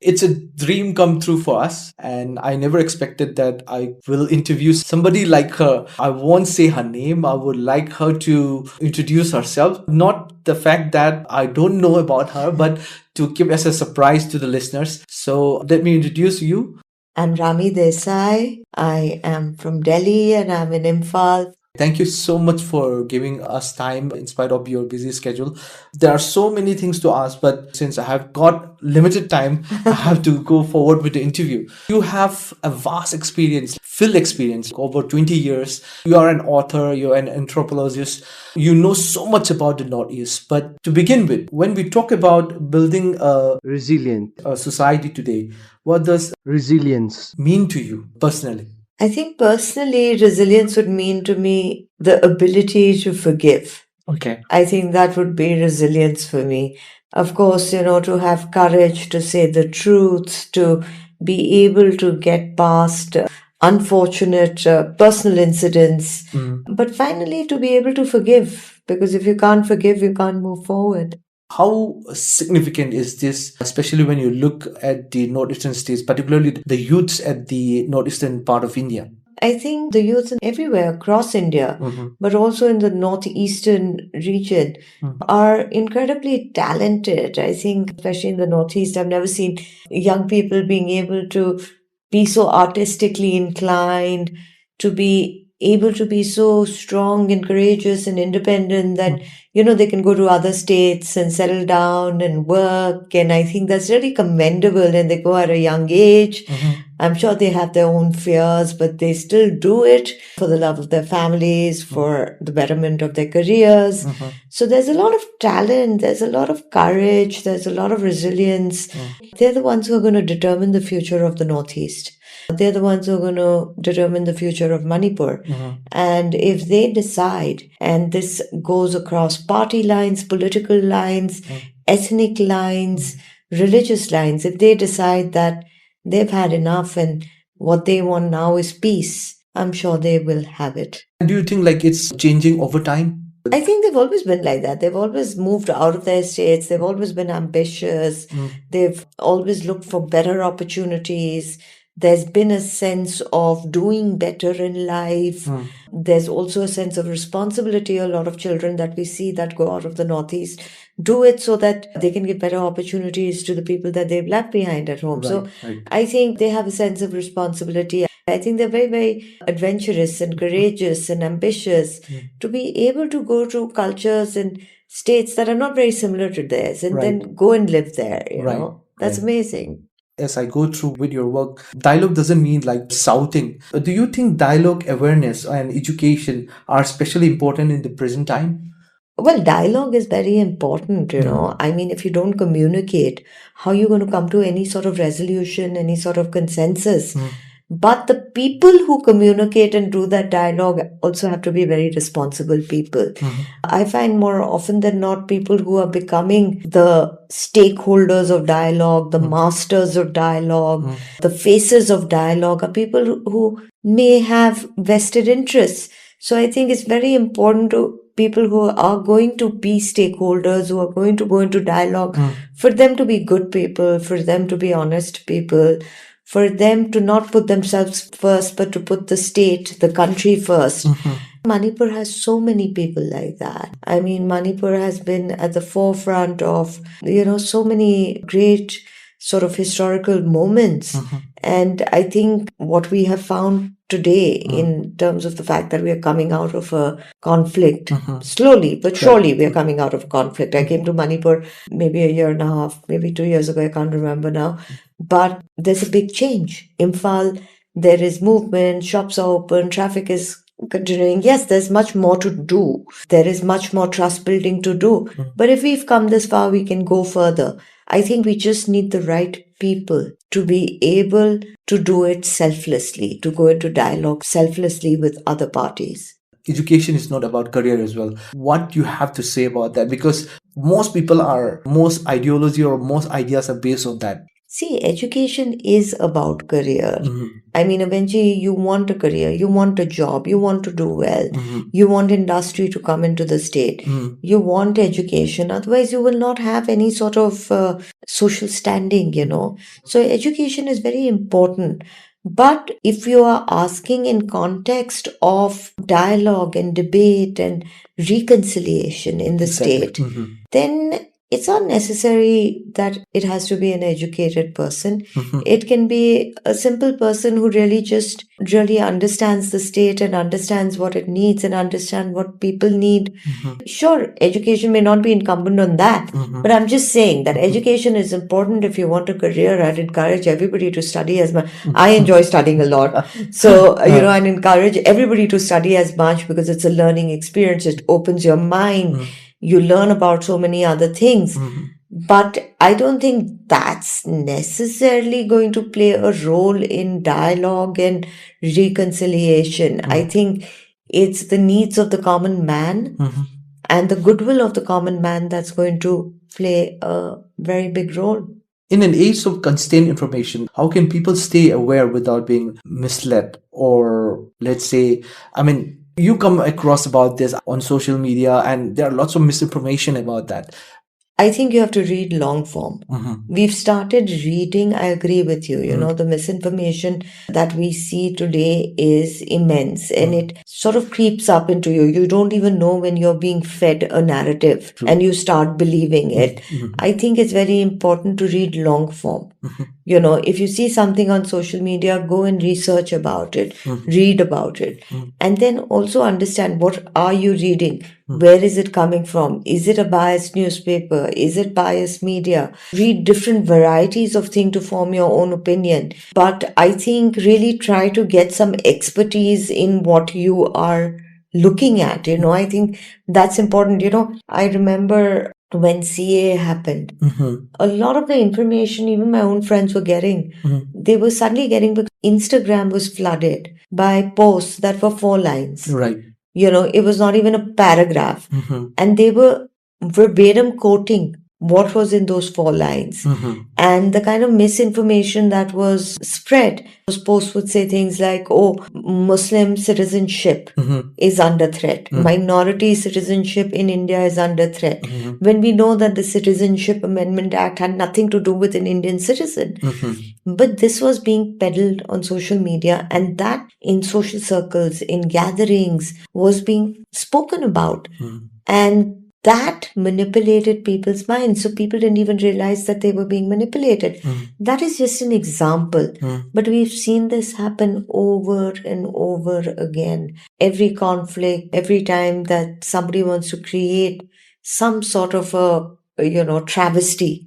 It's a dream come true for us. And I never expected that I will interview somebody like her. I won't say her name. I would like her to introduce herself. Not the fact that I don't know about her, but to keep as a surprise to the listeners. So let me introduce you. I'm Rami Desai. I am from Delhi and I'm in Imphal. Thank you so much for giving us time in spite of your busy schedule. There are so many things to ask, but since I have got limited time, I have to go forward with the interview. You have a vast experience, field experience, over 20 years. You are an author, you're an anthropologist. You know so much about the Northeast. But to begin with, when we talk about building a resilient society today, what does resilience mean to you personally? I think personally, resilience would mean to me the ability to forgive. Okay. I think that would be resilience for me. Of course, to have courage to say the truth, to be able to get past unfortunate personal incidents, but finally to be able to forgive. Because if you can't forgive, you can't move forward. How significant is this, especially when you look at the northeastern states, particularly the youths at the northeastern part of India? I think the youth everywhere across India, but also in the northeastern region, are incredibly talented. I think, especially in the northeast, I've never seen young people being able to be so artistically inclined, to be able to be so strong and courageous and independent that, they can go to other states and settle down and work. And I think that's really commendable. And they go at a young age. I'm sure they have their own fears, but they still do it for the love of their families, for the betterment of their careers. So there's a lot of talent, there's a lot of courage, there's a lot of resilience. They're the ones who are going to determine the future of the Northeast. They're the ones who are going to determine the future of Manipur. And if they decide, and this goes across party lines, political lines, ethnic lines, religious lines, if they decide that they've had enough and what they want now is peace, I'm sure they will have it. Do you think like it's changing over time? I think they've always been like that. They've always moved out of their states. They've always been ambitious. They've always looked for better opportunities. There's been a sense of doing better in life. There's also a sense of responsibility. A lot of children that we see that go out of the Northeast do it so that they can give better opportunities to the people that they've left behind at home. I think they have a sense of responsibility. I think they're very, very adventurous and courageous and ambitious to be able to go to cultures and states that are not very similar to theirs and then go and live there. You know, that's amazing. As I go through with your work, dialogue doesn't mean like shouting. Do you think dialogue awareness and education are especially important in the present time? Well, dialogue is very important, I mean, if you don't communicate, how are you going to come to any sort of resolution, any sort of consensus? But the people who communicate and do that dialogue also have to be very responsible people. I find more often than not, people who are becoming the stakeholders of dialogue, the masters of dialogue, the faces of dialogue are people who may have vested interests. So I think it's very important to people who are going to be stakeholders, who are going to go into dialogue, for them to be good people, for them to be honest people, for them to not put themselves first, but to put the state, the country first. Manipur has so many people like that. I mean, Manipur has been at the forefront of, so many great sort of historical moments. And I think what we have found today in terms of the fact that we are coming out of a conflict, slowly but surely we are coming out of conflict. I came to Manipur maybe a year and a half, maybe 2 years ago, I can't remember now. But there's a big change. Imphal, there is movement, shops are open, traffic is continuing. Yes, there's much more to do. There is much more trust building to do. But if we've come this far, we can go further. I think we just need the right people to be able to do it selflessly, to go into dialogue selflessly with other parties. Education is not about career as well. What you have to say about that? Because most ideology or most ideas are based on that. See, education is about career. I mean, eventually you want a career, you want a job, you want to do well, you want industry to come into the state, you want education, otherwise you will not have any sort of social standing, So education is very important. But if you are asking in context of dialogue and debate and reconciliation in the state, then it's not necessary that it has to be an educated person. It can be a simple person who really understands the state and understands what it needs and understand what people need. Sure, education may not be incumbent on that, but I'm just saying that education is important if you want a career. I'd encourage everybody to study as much. I enjoy studying a lot. So, I'd encourage everybody to study as much because it's a learning experience. It opens your mind. You learn about so many other things. But I don't think that's necessarily going to play a role in dialogue and reconciliation. I think it's the needs of the common man and the goodwill of the common man that's going to play a very big role. In an age of constant information, how can people stay aware without being misled? Or let's say, you come across about this on social media and there are lots of misinformation about that. I think you have to read long form. We've started reading, I agree with you. The misinformation that we see today is immense and it sort of creeps up into you. You don't even know when you're being fed a narrative and you start believing it. I think it's very important to read long form. If you see something on social media, go and research about it, read about it, and then also understand what are you reading? Where is it coming from? Is it a biased newspaper? Is it biased media? Read different varieties of things to form your own opinion. But I think really try to get some expertise in what you are looking at. I think that's important. I remember when CA happened, a lot of the information even my own friends were getting, they were suddenly getting because Instagram was flooded by posts that were 4 lines. Right. It was not even a paragraph. And they were verbatim quoting what was in those 4 lines. And the kind of misinformation that was spread, those posts would say things like, Muslim citizenship is under threat. Minority citizenship in India is under threat. When we know that the Citizenship Amendment Act had nothing to do with an Indian citizen. But this was being peddled on social media, and that in social circles, in gatherings, was being spoken about. And that manipulated people's minds. So people didn't even realize that they were being manipulated. That is just an example. But we've seen this happen over and over again. Every conflict, every time that somebody wants to create some sort of a, travesty,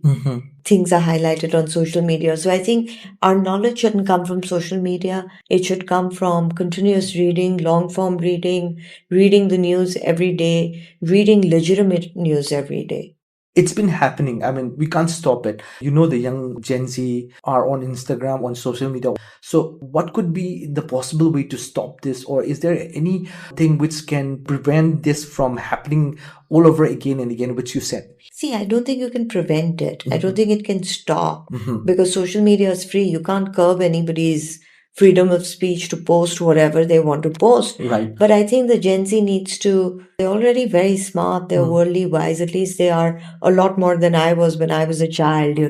things are highlighted on social media. So I think our knowledge shouldn't come from social media. It should come from continuous reading, long form reading, reading the news every day, reading legitimate news every day. It's been happening. We can't stop it. The young Gen Z are on Instagram, on social media. So what could be the possible way to stop this? Or is there anything which can prevent this from happening all over again and again, which you said? See, I don't think you can prevent it. I don't think it can stop because social media is free. You can't curb anybody's freedom of speech to post whatever they want to post. Right. But I think the Gen Z they're already very smart, they're worldly wise, at least they are a lot more than I was when I was a child,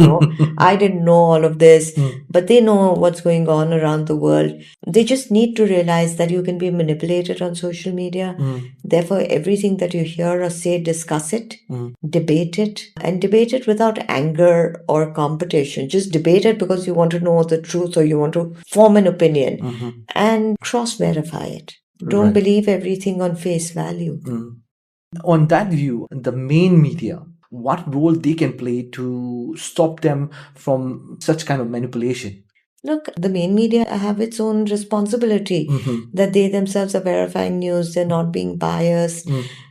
I didn't know all of this, but they know what's going on around the world. They just need to realize that you can be manipulated on social media. Therefore, everything that you hear or say, discuss it, debate it, and debate it without anger or competition. Just debate it because you want to know the truth or you want to form an opinion and cross-verify it. Don't believe everything on face value. On that view, the main media, what role they can play to stop them from such kind of manipulation? Look, the main media have its own responsibility that they themselves are verifying news, they're not being biased.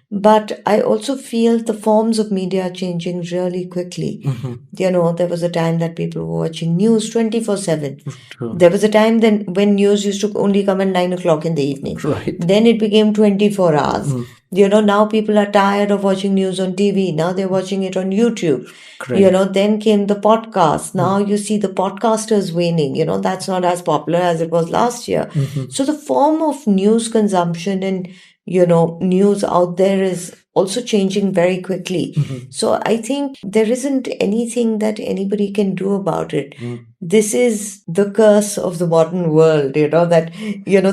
But I also feel the forms of media are changing really quickly. There was a time that people were watching news 24/7. True. There was a time then when news used to only come at 9 o'clock in the evening. Right. Then it became 24 hours. Now people are tired of watching news on TV. Now they're watching it on YouTube. Correct. Then came the podcast. Now you see the podcasters waning. That's not as popular as it was last year. So the form of news consumption and news out there is also changing very quickly. So I think there isn't anything that anybody can do about it. This is the curse of the modern world, that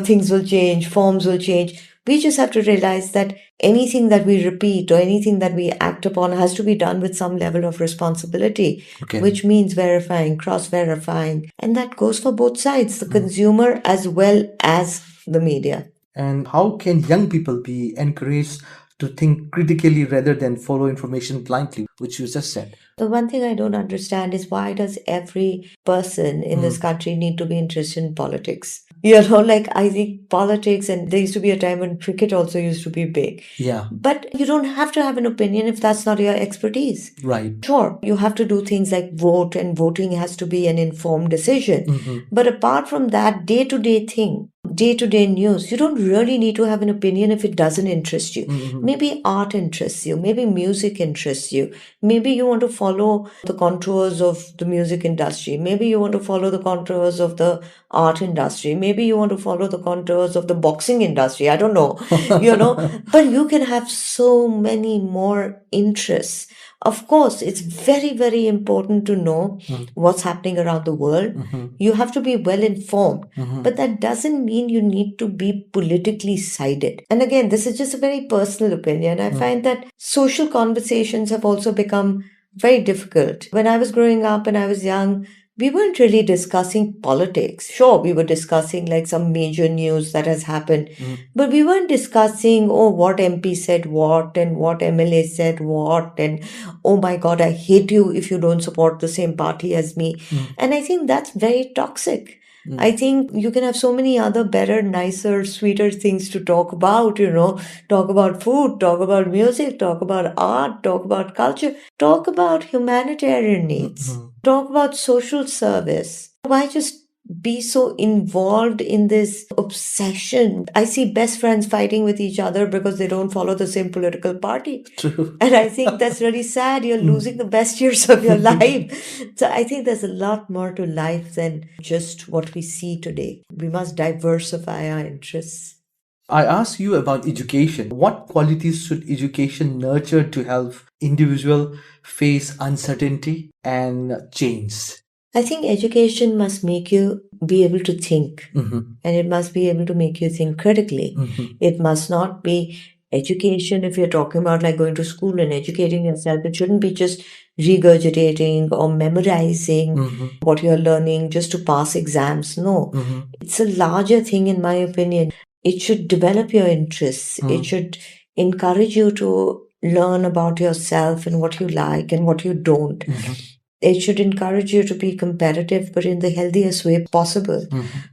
things will change, forms will change. We just have to realize that anything that we repeat or anything that we act upon has to be done with some level of responsibility, which means verifying, cross-verifying. And that goes for both sides, the consumer as well as the media. And how can young people be encouraged to think critically rather than follow information blindly, which you just said? The one thing I don't understand is why does every person in this country need to be interested in politics? I think politics, and there used to be a time when cricket also used to be big. Yeah. But you don't have to have an opinion if that's not your expertise. Right. Sure, you have to do things like vote, and voting has to be an informed decision. But apart from that day-to-day thing, day-to-day news, you don't really need to have an opinion if it doesn't interest you. Maybe art interests you, maybe music interests you, maybe you want to follow the contours of the music industry, maybe you want to follow the contours of the art industry, maybe you want to follow the contours of the boxing industry, I don't know, but you can have so many more interests. Of course, it's very, very important to know what's happening around the world. You have to be well informed, but that doesn't mean you need to be politically sided. And again, this is just a very personal opinion. I find that social conversations have also become very difficult. When I was growing up and I was young, we weren't really discussing politics. Sure, we were discussing like some major news that has happened, but we weren't discussing, oh, what MP said what and what MLA said what, and oh my God, I hate you if you don't support the same party as me. And I think that's very toxic. I think you can have so many other better, nicer, sweeter things to talk about, talk about food, talk about music, talk about art, talk about culture, talk about humanitarian needs, talk about social service. Why just be so involved in this obsession? I see best friends fighting with each other because they don't follow the same political party. True. And I think that's really sad. You're losing the best years of your life. So I think there's a lot more to life than just what we see today. We must diversify our interests. I asked you about education. What qualities should education nurture to help individual face uncertainty and change? I think education must make you be able to think, and it must be able to make you think critically. It must not be education, if you're talking about like going to school and educating yourself, it shouldn't be just regurgitating or memorizing what you're learning just to pass exams. No, it's a larger thing, in my opinion. It should develop your interests. It should encourage you to learn about yourself and what you like and what you don't. It should encourage you to be competitive, but in the healthiest way possible,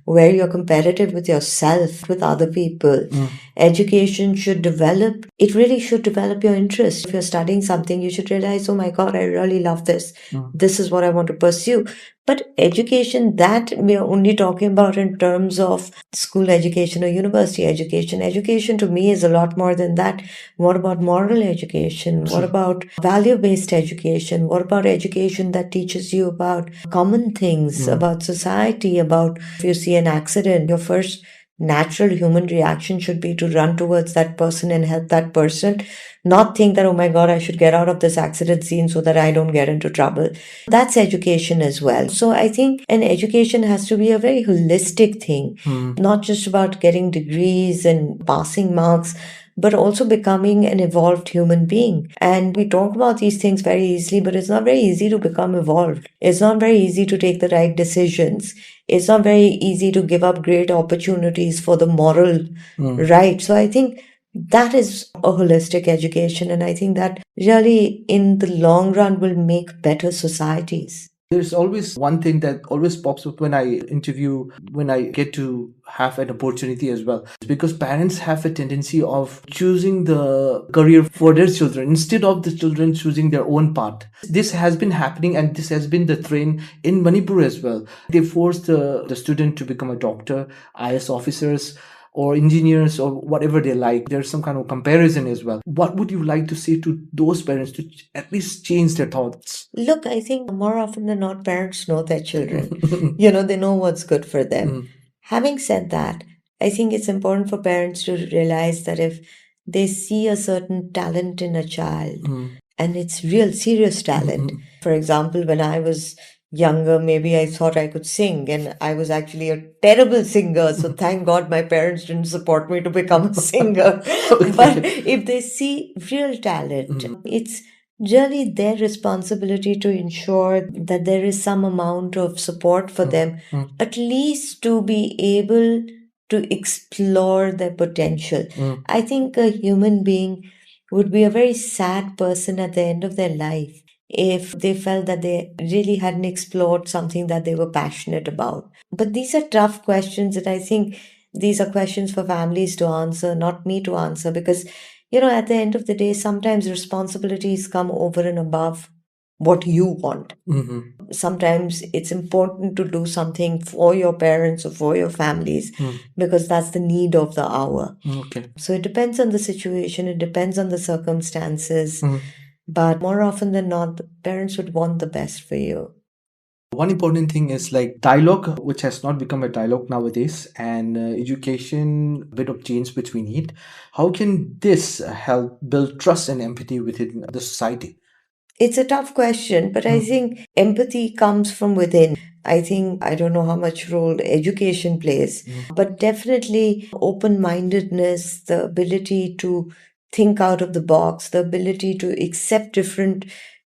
where you're competitive with yourself, with other people. Education should develop, it really should develop your interest. If you're studying something, you should realize, oh my God, I really love this. This is what I want to pursue. But education that we are only talking about in terms of school education or university education. Education to me is a lot more than that. What about moral education? What about value-based education? What about education that teaches you about common things, about society, about if you see an accident, your first natural human reaction should be to run towards that person and help that person, not think that, oh my God, I should get out of this accident scene so that I don't get into trouble. That's education as well. So I think an education has to be a very holistic thing, not just about getting degrees and passing marks, but also becoming an evolved human being. And we talk about these things very easily, but it's not very easy to become evolved. It's not very easy to take the right decisions. It's not very easy to give up great opportunities for the moral right. So I think that is a holistic education. And I think that really in the long run will make better societies. There's always one thing that always pops up when I interview, when I get to have an opportunity as well. It's because parents have a tendency of choosing the career for their children instead of the children choosing their own path. This has been happening, and this has been the trend in Manipur as well. They force the student to become a doctor, IS officers, or engineers, or whatever they like. There's some kind of comparison as well. What would you like to say to those parents to at least change their thoughts? Look, I think more often than not, parents know their children. They know what's good for them. Having said that, I think it's important for parents to realize that if they see a certain talent in a child, and it's real serious talent. For example, when I was younger, maybe I thought I could sing, and I was actually a terrible singer. So thank God my parents didn't support me to become a singer. But if they see real talent, it's really their responsibility to ensure that there is some amount of support for them, at least to be able to explore their potential. I think a human being would be a very sad person at the end of their life if they felt that they really hadn't explored something that they were passionate about. But these are tough questions, and I think these are questions for families to answer, not me to answer, because, at the end of the day, sometimes responsibilities come over and above what you want. Sometimes it's important to do something for your parents or for your families because that's the need of the hour. Okay. So it depends on the situation, it depends on the circumstances, but more often than not, the parents would want the best for you. One important thing is like dialogue, which has not become a dialogue nowadays, and education, a bit of change which we need. How can this help build trust and empathy within the society? It's a tough question, but I think empathy comes from within. I don't know how much role education plays, but definitely open mindedness, the ability to think out of the box, the ability to accept different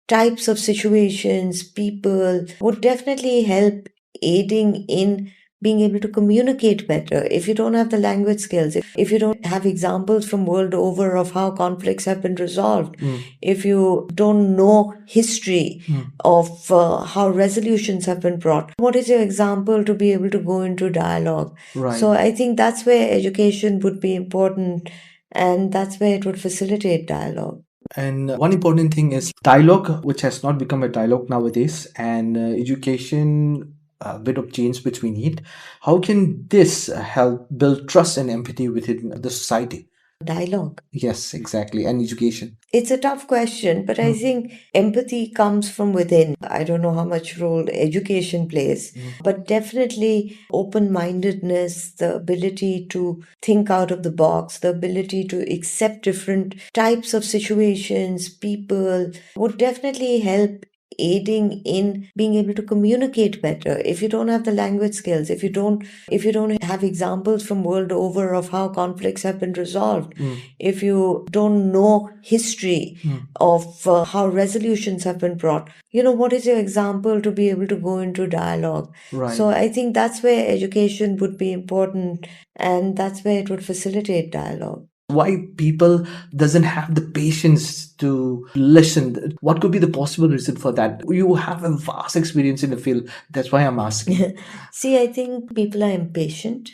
types of situations, people would definitely help aiding in being able to communicate better. If you don't have the language skills, if you don't have examples from world over of how conflicts have been resolved, if you don't know history of how resolutions have been brought, what is your example to be able to go into dialogue? Right. So I think that's where education would be important, and that's where it would facilitate dialogue. And one important thing is dialogue, which has not become a dialogue nowadays, and education, a bit of change which we need. How can this help build trust and empathy within the society? Dialogue. Yes, exactly. And education. It's a tough question, but I think empathy comes from within. I don't know how much role education plays, but definitely open mindedness, the ability to think out of the box, the ability to accept different types of situations, people would definitely help aiding in being able to communicate better. If you don't have the language skills, if you don't have examples from world over of how conflicts have been resolved, if you don't know history of how resolutions have been brought, what is your example to be able to go into dialogue? Right. So I think that's where education would be important, and that's where it would facilitate dialogue. Why people doesn't have the patience to listen? What could be the possible reason for that? You have a vast experience in the field. That's why I'm asking. See, I think people are impatient.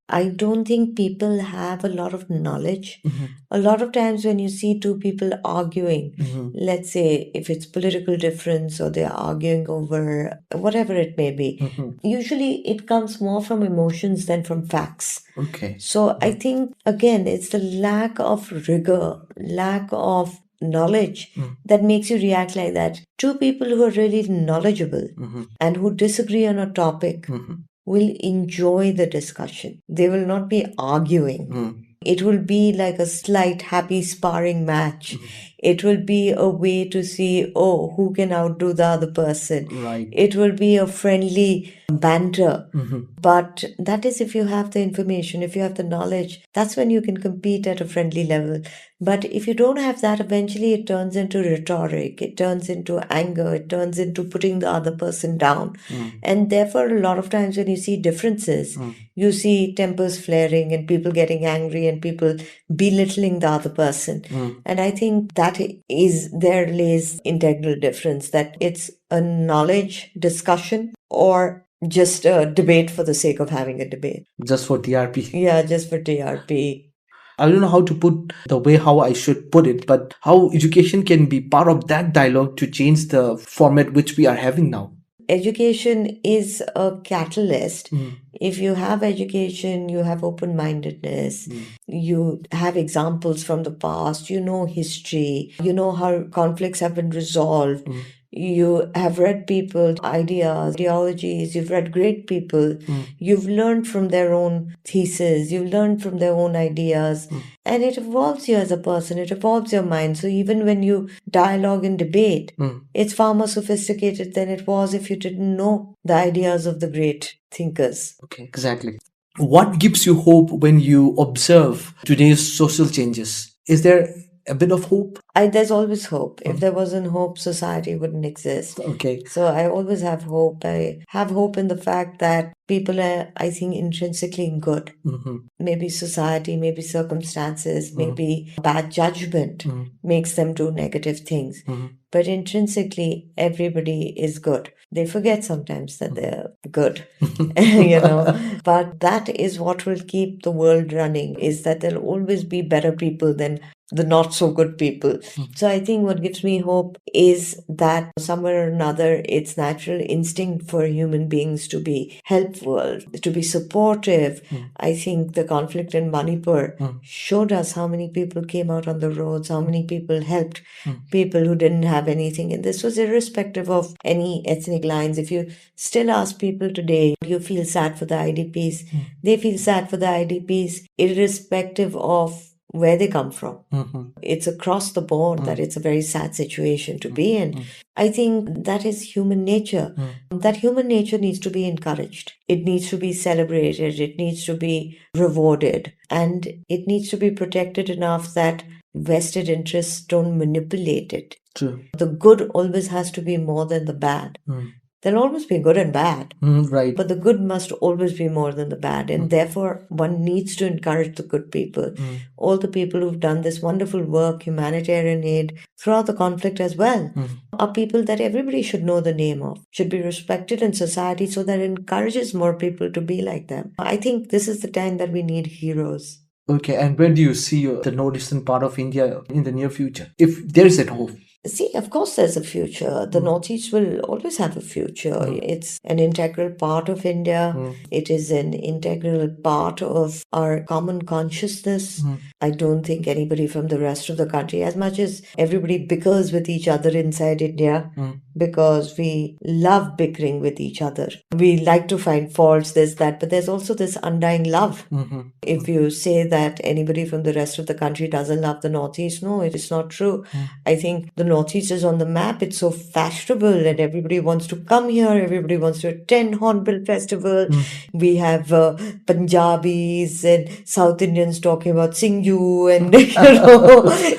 I don't think people have a lot of knowledge. A lot of times when you see two people arguing, let's say if it's political difference or they're arguing over whatever it may be, usually it comes more from emotions than from facts. Okay. So I think, again, it's the lack of rigor, lack of knowledge that makes you react like that. Two people who are really knowledgeable and who disagree on a topic will enjoy the discussion. They will not be arguing. It will be like a slight happy sparring match. It will be a way to see, oh, who can outdo the other person. Right. It will be a friendly banter. But that is if you have the information, if you have the knowledge, that's when you can compete at a friendly level. But if you don't have that, eventually it turns into rhetoric, it turns into anger, it turns into putting the other person down. And therefore, a lot of times when you see differences, you see tempers flaring and people getting angry and people belittling the other person. And I think that that is, there lays integral difference, that it's a knowledge discussion or just a debate for the sake of having a debate. Just for TRP. Yeah, just for TRP. I don't know how to put the way how I should put it, but how education can be part of that dialogue to change the format which we are having now. Education is a catalyst. If you have education, you have open-mindedness, you have examples from the past, you know history, you know how conflicts have been resolved. You have read people, ideas, ideologies, you've read great people, you've learned from their own thesis, you've learned from their own ideas, and it evolves you as a person, it evolves your mind. So even when you dialogue and debate, it's far more sophisticated than it was if you didn't know the ideas of the great thinkers. Okay, exactly. What gives you hope when you observe today's social changes? Is there a bit of hope? There's always hope. If there wasn't hope, society wouldn't exist. Okay. So I always have hope. I have hope in the fact that people are, I think, intrinsically good. Maybe society, maybe circumstances, maybe bad judgment makes them do negative things. But intrinsically, everybody is good. They forget sometimes that they're good, But that is what will keep the world running, is that there'll always be better people than the not so good people. So I think what gives me hope is that somewhere or another, it's natural instinct for human beings to be helpful, to be supportive. I think the conflict in Manipur showed us how many people came out on the roads, how many people helped people who didn't have anything. And this was irrespective of any ethnic lines. If you still ask people today, you feel sad for the IDPs, they feel sad for the IDPs, irrespective of where they come from. It's across the board that it's a very sad situation to be in. I think that is human nature. That human nature needs to be encouraged. It needs to be celebrated. It needs to be rewarded. And it needs to be protected enough that vested interests don't manipulate it. True. The good always has to be more than the bad. There'll always be good and bad. Right. But the good must always be more than the bad. And therefore, one needs to encourage the good people. All the people who've done this wonderful work, humanitarian aid, throughout the conflict as well, are people that everybody should know the name of, should be respected in society so that it encourages more people to be like them. I think this is the time that we need heroes. Okay, and where do you see the northeastern part of India in the near future? If there is at hope. See, of course there's a future. The Northeast will always have a future. It's an integral part of India. It is an integral part of our common consciousness. I don't think anybody from the rest of the country, as much as everybody bickers with each other inside India, because we love bickering with each other. We like to find faults, this, that, but there's also this undying love. If you say that anybody from the rest of the country doesn't love the Northeast, no, it is not true. I think the Northeast is on the map. It's so fashionable and everybody wants to come here. Everybody wants to attend Hornbill Festival. We have Punjabis and South Indians talking about Singhu, and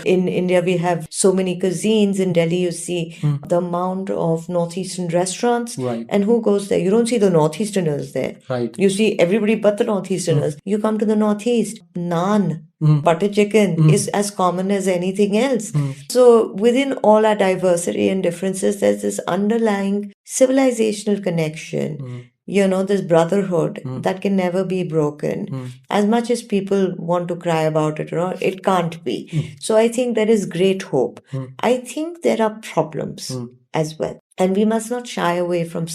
in India we have so many cuisines. In Delhi you see the amount of Northeastern restaurants, and who goes there? You don't see the Northeasterners there. You see everybody but the Northeasterners. You come to the Northeast, naan, butter chicken is as common as anything else. So within all our diversity and differences, there's this underlying civilizational connection, this brotherhood that can never be broken. As much as people want to cry about it, it can't be. So I think there is great hope. I think there are problems as well. And we must not shy away from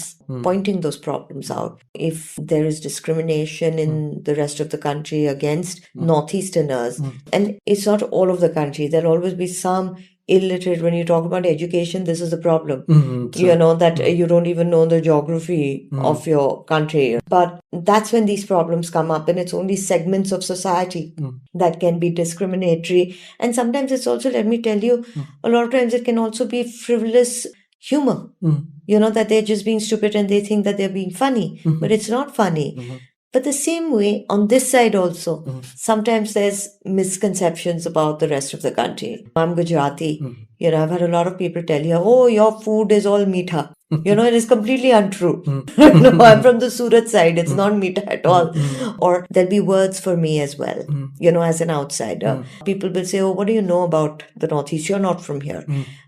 pointing those problems out. If there is discrimination in the rest of the country against Northeasterners, and it's not all of the country, there'll always be some illiterate. When you talk about education, this is the problem. That you don't even know the geography of your country. But that's when these problems come up, and it's only segments of society that can be discriminatory. And sometimes it's also, let me tell you, a lot of times it can also be frivolous humor, that they're just being stupid and they think that they're being funny, but it's not funny. But the same way, on this side also, sometimes there's misconceptions about the rest of the country. I'm Gujarati. I've had a lot of people tell you, oh, your food is all meetha. It is completely untrue. No, I'm from the Surat side. It's not Meeta at all. Or there'll be words for me as well, as an outsider. People will say, oh, what do you know about the Northeast? You're not from here.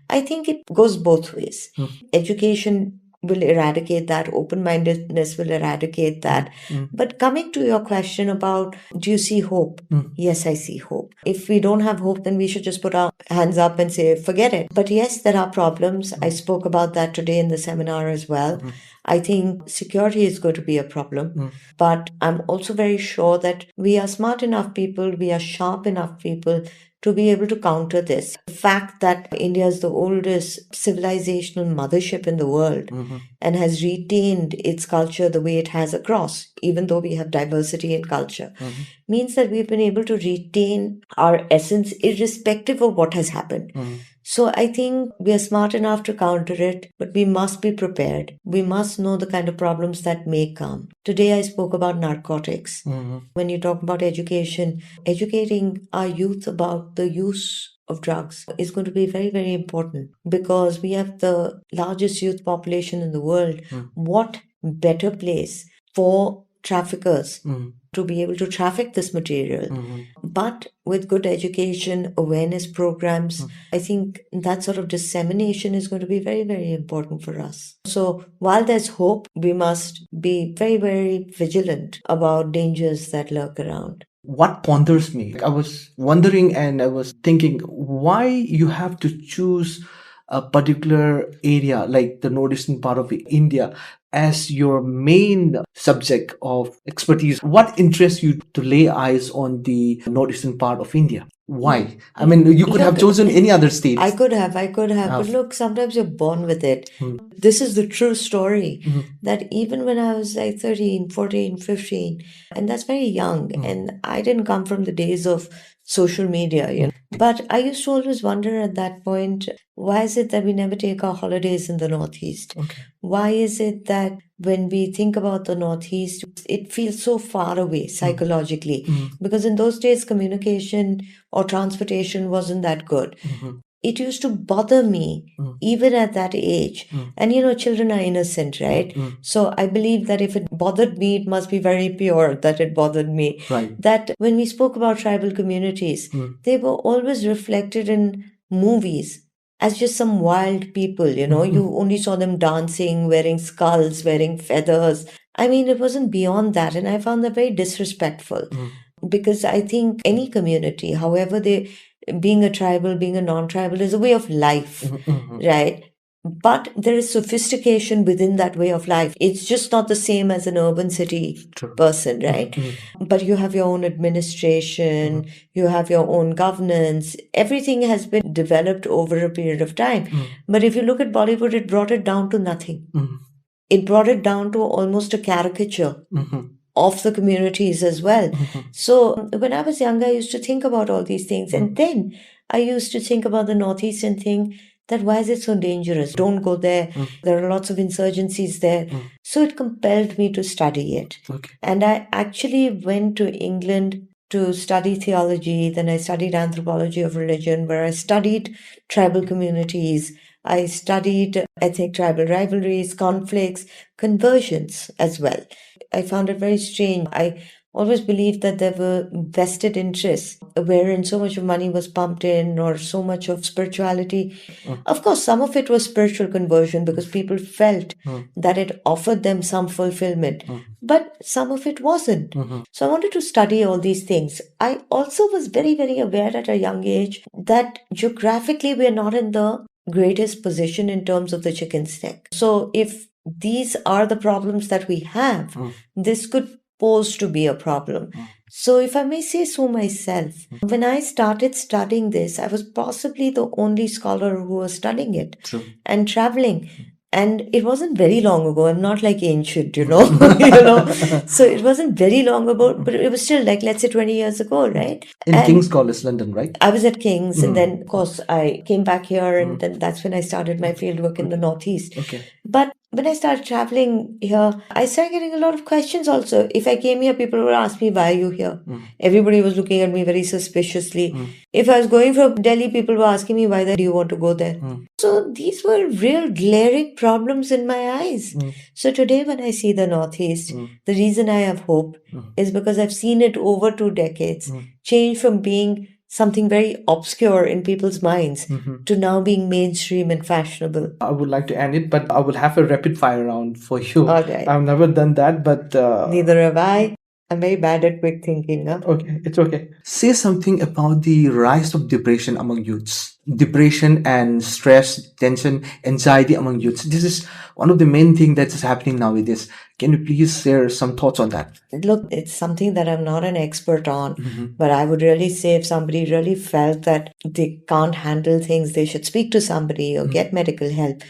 I think it goes both ways. Education will eradicate that. Open-mindedness will eradicate that. But coming to your question about, do you see hope? Yes, I see hope. If we don't have hope, then we should just put our hands up and say, forget it. But yes, there are problems. I spoke about that today in the seminar as well. I think security is going to be a problem. But I'm also very sure that we are smart enough people, we are sharp enough people to be able to counter this. The fact that India is the oldest civilizational mothership in the world and has retained its culture the way it has across, even though we have diversity in culture, means that we've been able to retain our essence irrespective of what has happened. So I think we are smart enough to counter it, but we must be prepared. We must know the kind of problems that may come. Today I spoke about narcotics. When you talk about education, educating our youth about the use of drugs is going to be very, very important because we have the largest youth population in the world. What better place for traffickers to be able to traffic this material? But with good education, awareness programs, I think that sort of dissemination is going to be very, very important for us. So while there's hope, we must be very, very vigilant about dangers that lurk around. What ponders me, I was wondering and I was thinking why you have to choose a particular area like the northeastern part of India as your main subject of expertise. What interests you to lay eyes on the northeastern part of India? Why? I mean, you could have chosen any other state. I could have. But look, sometimes you're born with it. This is the true story that even when I was like 13, 14, 15, and that's very young, and I didn't come from the days of social media, But I used to always wonder at that point, why is it that we never take our holidays in the Northeast? Why is it that when we think about the Northeast, it feels so far away psychologically? Because in those days, communication or transportation wasn't that good. It used to bother me even at that age. And children are innocent, right? So I believe that if it bothered me, it must be very pure that it bothered me. Right. That when we spoke about tribal communities, they were always reflected in movies as just some wild people, you only saw them dancing, wearing skulls, wearing feathers. I mean, it wasn't beyond that. And I found that very disrespectful because I think any community, however they, being a tribal, being a non-tribal, is a way of life, right? But there is sophistication within that way of life. It's just not the same as an urban city person, right? But you have your own administration, you have your own governance. Everything has been developed over a period of time. But if you look at Bollywood, it brought it down to nothing. It brought it down to almost a caricature of the communities as well. So when I was younger, I used to think about all these things. And then I used to think about the Northeast and think that why is it so dangerous? Don't go there. There are lots of insurgencies there. So it compelled me to study it. And I actually went to England to study theology. Then I studied anthropology of religion, where I studied tribal communities. I studied ethnic tribal rivalries, conflicts, conversions as well. I found it very strange. I always believed that there were vested interests wherein so much of money was pumped in or so much of spirituality. Of course, some of it was spiritual conversion because people felt that it offered them some fulfillment, but some of it wasn't. So I wanted to study all these things. I also was very, very aware at a young age that geographically we're not in the greatest position in terms of the chicken stick. So if these are the problems that we have, this could pose to be a problem. So if I may say so myself, when I started studying this, I was possibly the only scholar who was studying it and traveling. And it wasn't very long ago. I'm not like ancient, So it wasn't very long ago, but it was still like, let's say 20 years ago, right? In King's College, London, right? I was at King's and then, of course, I came back here and then that's when I started my fieldwork in the Northeast. But when I started traveling here, I started getting a lot of questions also. If I came here, people would ask me, why are you here? Everybody was looking at me very suspiciously. If I was going from Delhi, people were asking me, why do you want to go there? So these were real glaring problems in my eyes. So today, when I see the Northeast, the reason I have hope is because I've seen it over 2 decades change from being something very obscure in people's minds to now being mainstream and fashionable. I would like to end it, but I will have a rapid fire round for you. All right. I've never done that, but Neither have I. I'm very bad at quick thinking. Huh? okay, it's okay. Say something about the rise of depression among youths. Depression and stress, tension, anxiety among youths. This is one of the main things that is happening nowadays. Can you please share some thoughts on that? Look, it's something that I'm not an expert on, but I would really say if somebody really felt that they can't handle things, they should speak to somebody or get medical help.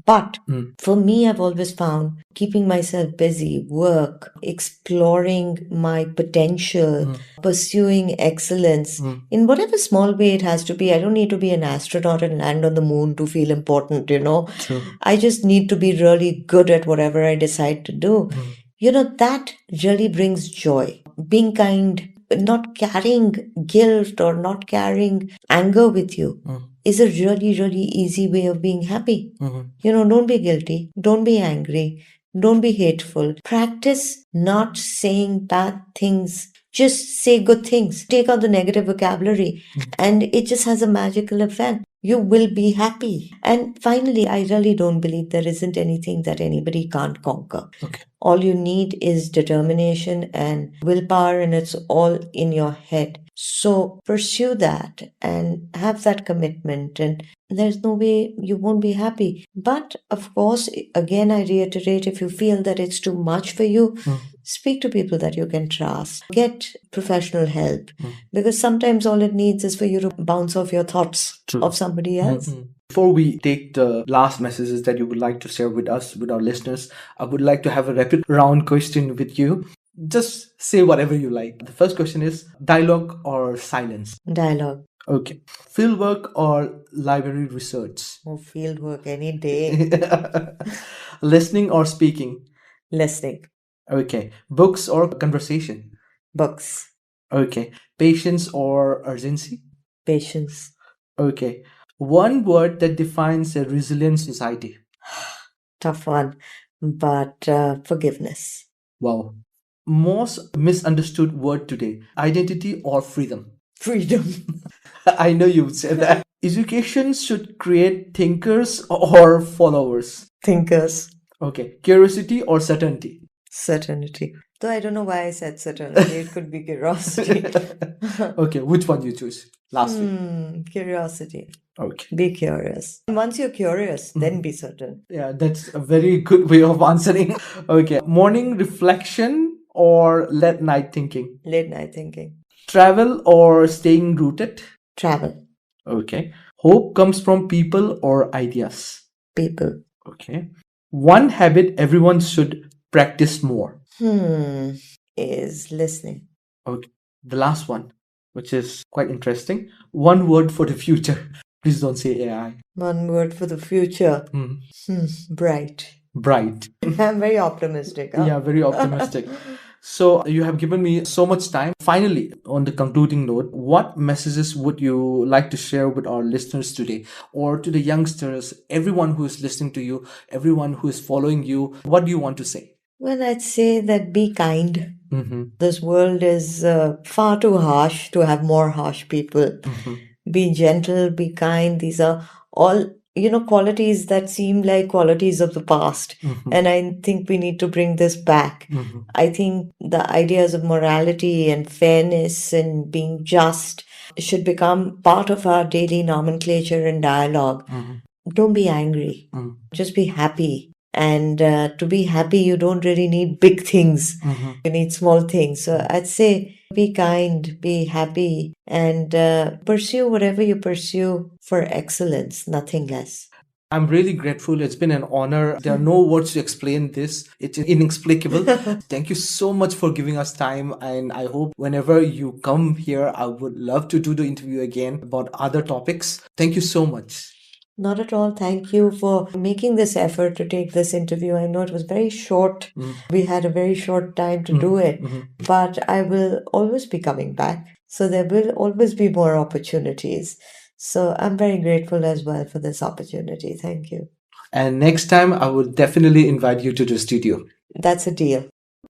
But for me, I've always found keeping myself busy, work, exploring my potential, pursuing excellence in whatever small way it has to be. I don't need to be an astronaut and land on the moon to feel important, True. I just need to be really good at whatever I decide to do. That really brings joy. Being kind, not carrying guilt or not carrying anger with you is a really, really easy way of being happy. Don't be guilty. Don't be angry. Don't be hateful. Practice not saying bad things. Just say good things. Take out the negative vocabulary and it just has a magical effect. You will be happy. And finally, I really don't believe there isn't anything that anybody can't conquer. Okay. All you need is determination and willpower, and it's all in your head. So pursue that and have that commitment, and there's no way you won't be happy. But of course, again, I reiterate, if you feel that it's too much for you, speak to people that you can trust. Get professional help because sometimes all it needs is for you to bounce off your thoughts of somebody else. Before we take the last messages that you would like to share with us, with our listeners, I would like to have a rapid round question with you. Just say whatever you like. The first question is dialogue or silence? Dialogue. Okay. Fieldwork or library research? Oh, field work any day. Listening or speaking? Listening. Okay. Books or conversation? Books. Okay. Patience or urgency? Patience. Okay. One word that defines a resilient society. Tough one, but forgiveness. Wow. Most misunderstood word today. Identity or freedom? Freedom. I know you would say that. Education should create thinkers or followers. Thinkers. Okay. Curiosity or certainty? Certainty. Though I don't know why I said certainty. It could be curiosity. Okay. Which one you choose? Lastly. Curiosity. Okay. Be curious. Once you're curious, then be certain. Yeah, that's a very good way of answering. Okay. Morning reflection or late night thinking? Late night thinking. Travel or staying rooted? Travel. Okay. Hope comes from people or ideas? People. Okay. One habit everyone should practice more. Is listening. Okay. The last one, which is quite interesting. One word for the future. Please don't say AI. One word for the future. Bright. Bright. I'm very optimistic. Huh? Yeah, very optimistic. So you have given me so much time. Finally, on the concluding note, what messages would you like to share with our listeners today, or to the youngsters, everyone who is listening to you, everyone who is following you? What do you want to say? Well, I'd say that be kind. This world is far too harsh to have more harsh people. Be gentle, be kind. These are all, qualities that seem like qualities of the past. And I think we need to bring this back. I think the ideas of morality and fairness and being just should become part of our daily nomenclature and dialogue. Don't be angry. Just be happy. And to be happy, you don't really need big things. You need small things. So I'd say be kind, be happy, and pursue whatever you pursue for excellence, nothing less. I'm really grateful. It's been an honor. There are no words to explain this. It's inexplicable. Thank you so much for giving us time. And I hope whenever you come here, I would love to do the interview again about other topics. Thank you so much. Not at all. Thank you for making this effort to take this interview. I know it was very short. We had a very short time to do it, but I will always be coming back. So there will always be more opportunities. So I'm very grateful as well for this opportunity. Thank you. And next time, I will definitely invite you to the studio. That's a deal.